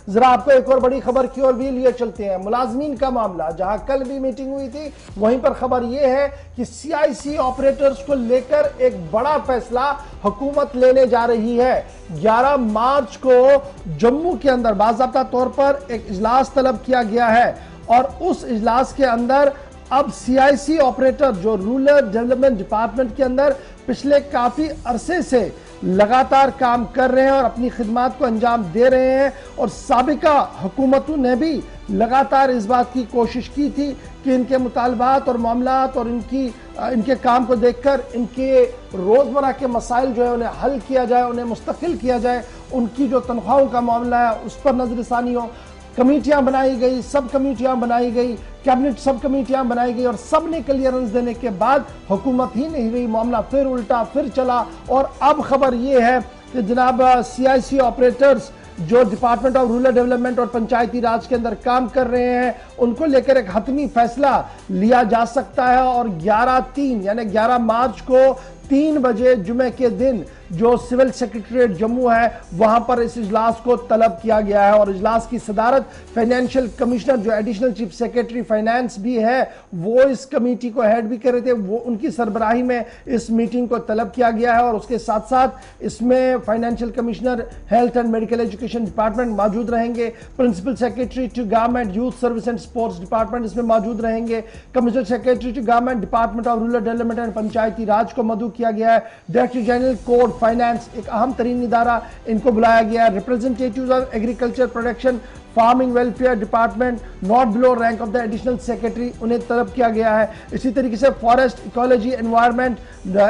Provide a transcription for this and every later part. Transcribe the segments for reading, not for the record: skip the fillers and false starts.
जरा आपको एक और बड़ी खबर की ओर भी लिए चलते हैं। मुलाजमीन का मामला, जहां कल भी मीटिंग हुई थी, वहीं पर खबर यह है कि CIC ऑपरेटर्स को लेकर एक बड़ा फैसला हुकूमत लेने जा रही है। 11 मार्च को जम्मू के अंदर बाज़ाब्ता तौर पर एक इजलास तलब किया गया है और उस इजलास के अंदर अब CIC ऑपरेटर जो रूरल डेवलपमेंट डिपार्टमेंट के अंदर पिछले काफी अरसे से लगातार काम कर रहे हैं और अपनी खिदमात को अंजाम दे रहे हैं, और साबिका हुकूमतों ने भी लगातार इस बात की कोशिश की थी कि इनके मुतालबात और मामलात और इनके काम को देखकर इनके रोजमर्रा के मसाइल जो है उन्हें हल किया जाए, उन्हें मुस्तकिल किया जाए, उनकी जो तनख्वाहों का मामला है उस पर नजरसानी हो। कमेटियां बनाई गई, सब कमेटियां बनाई गई, कैबिनेट सब कमेटियां बनाई गई और सब ने क्लियरेंस देने के बाद हुकूमत ही नहीं रही, मामला फिर उल्टा फिर चला। और अब खबर यह है कि जनाब CIC ऑपरेटर्स जो डिपार्टमेंट ऑफ रूरल डेवलपमेंट और पंचायती राज के अंदर काम कर रहे हैं उनको लेकर एक हतमी फैसला लिया जा सकता है। और 11/3 यानी 11 मार्च को 3 बजे जुमे के दिन जो सिविल सेक्रेटरीट जम्मू है वहां पर इस इजलास को तलब किया गया है और इजलास की सदारत फाइनेंशियल कमिश्नर जो एडिशनल चीफ सेक्रेटरी फाइनेंस भी है वो इस कमेटी को हेड भी कर रहे थे, वो उनकी सरबराही में इस मीटिंग को तलब किया गया है। और उसके साथ साथ इसमें financial commissioner health and medical education department मौजूद रहेंगे, principal secretary to government youth service and sports department इसमें मौजूद रहेंगे, commissioner secretary to government department of rural development and Panchayati Raj को मदऊ किया गया है, डायरेक्टर जनरल कोड फाइनेंस एक अहम तरीन इदारा इनको बुलाया गया है, representatives of agriculture production farming welfare department not below rank of the additional secretary उन्हें तलब किया गया है। इसी तरीके से forest ecology environment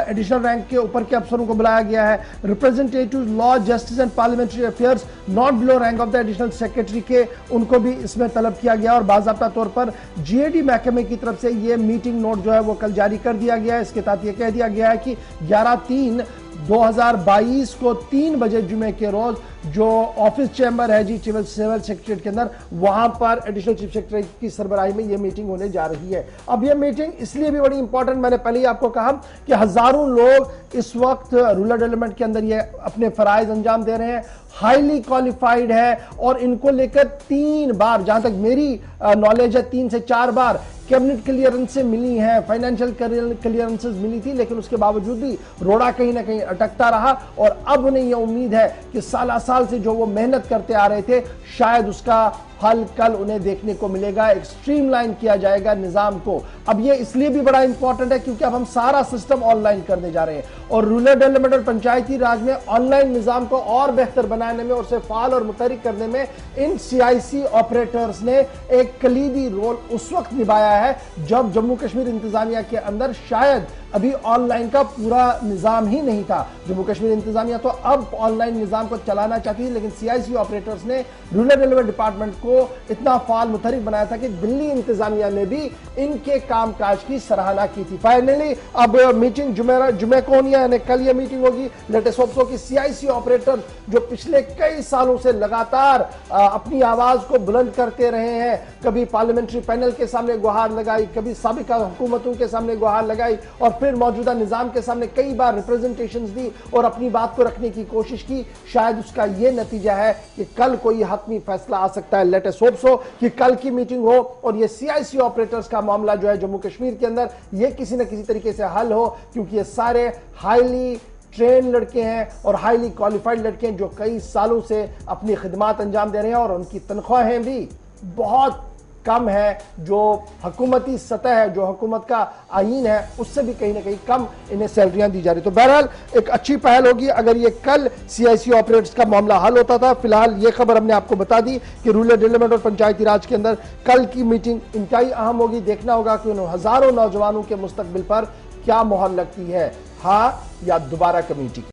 additional rank के ऊपर के अफसरों को बुलाया गया है, representative law justice and parliamentary affairs not below rank of the additional secretary के उनको भी इसमें तलब किया गया और बाज़ाब्ता तौर पर GAD महकमे की तरफ से ये मीटिंग नोट जो है वो कल जारी कर दिया गया है। इसके तहत यह कह दिया गया है कि 11/3/2022 को 3 बजे जुमे के रोज जो ऑफिस चैम्बर है जी सिविल सेक्रेटरीट के अंदर वहां पर एडिशनल चीफ सेक्रेटरी की सरबराही में यह मीटिंग होने जा रही है। अब यह मीटिंग इसलिए भी बड़ी इंपॉर्टेंट, मैंने पहले ही आपको कहा कि हजारों लोग इस वक्त रूरल डेवलपमेंट के अंदर ये अपने फराइज अंजाम दे रहे हैं, हाईली क्वालिफाइड है और इनको लेकर 3 बार, जहां तक मेरी नॉलेज है 3 से 4 बार कैबिनेट क्लियरेंस मिली है, फाइनेंशियल क्लियरेंसेस मिली थी, लेकिन उसके बावजूद भी रोड़ा कहीं ना कहीं अटकता रहा। और अब उन्हें यह उम्मीद है कि साल से जो वो मेहनत करते आ रहे थे शायद उसका फल कल उन्हें देखने को मिलेगा, एक स्ट्रीमलाइन किया जाएगा निजाम को। अब ये इसलिए भी बड़ा इंपॉर्टेंट है क्योंकि अब हम सारा सिस्टम ऑनलाइन करने जा रहे हैं और रूरल डेवलपमेंट और पंचायती राज में ऑनलाइन निजाम को और बेहतर बनाने में और उसे फाल और मुतहरिक करने में इन CIC ऑपरेटर्स ने एक कलीदी रोल उस वक्त निभाया है जब जम्मू कश्मीर इंतजामिया के अंदर शायद अभी ऑनलाइन का पूरा निजाम ही नहीं था। जम्मू कश्मीर इंतजामिया तो अब ऑनलाइन निजाम को चलाना चाहती है, लेकिन CIC ऑपरेटर्स ने रूरल डेवलपमेंट डिपार्टमेंट को इतना फाल मुतहरिक बनाया था कि दिल्ली इंतजामिया ने भी इनके कामकाज की सराहना की थी। फाइनली अब मीटिंग जुमे को होनी है, यानी कल ये मीटिंग होगी। लेटेस्ट होप्स हो कि CIC ऑपरेटर जो पिछले कई सालों से लगातार अपनी आवाज को बुलंद करते रहे हैं, कभी पार्लियामेंट्री पैनल के सामने गुहार लगाई, कभी साबिका हुकूमतों के सामने गुहार लगाई और फिर मौजूदा निजाम के सामने कई बार रिप्रेजेंटेशंस दी और अपनी बात को रखने की कोशिश की, शायद उसका यह नतीजा है कि कल कोई हतमी फैसला आ सकता है। लेटेस्ट होप्स हो कि कल की मीटिंग हो और ये CIC ऑपरेटर्स का मामला जो है जम्मू कश्मीर के अंदर ये किसी न किसी तरीके से हल हो, क्योंकि ये सारे हाईली ट्रेन लड़के हैं और हाईली क्वालिफाइड लड़के हैं जो कई सालों से अपनी खिदमात अंजाम दे रहे हैं और उनकी तनख्वाहें भी बहुत कम है। जो हुकूमती सतह है, जो हुकूमत का आईन है, उससे भी कहीं ना कहीं कम इन्हें सैलरियां दी जा रही। तो बहरहाल एक अच्छी पहल होगी अगर ये कल CIC ऑपरेटर्स का मामला हल होता था। फिलहाल ये खबर हमने आपको बता दी कि रूरल डेवलपमेंट और पंचायती राज के अंदर कल की मीटिंग इंतहाई अहम होगी। देखना होगा कि उन हजारों नौजवानों के मुस्तकबिल पर क्या मोहर लगती है, हाँ या दोबारा कमेटी।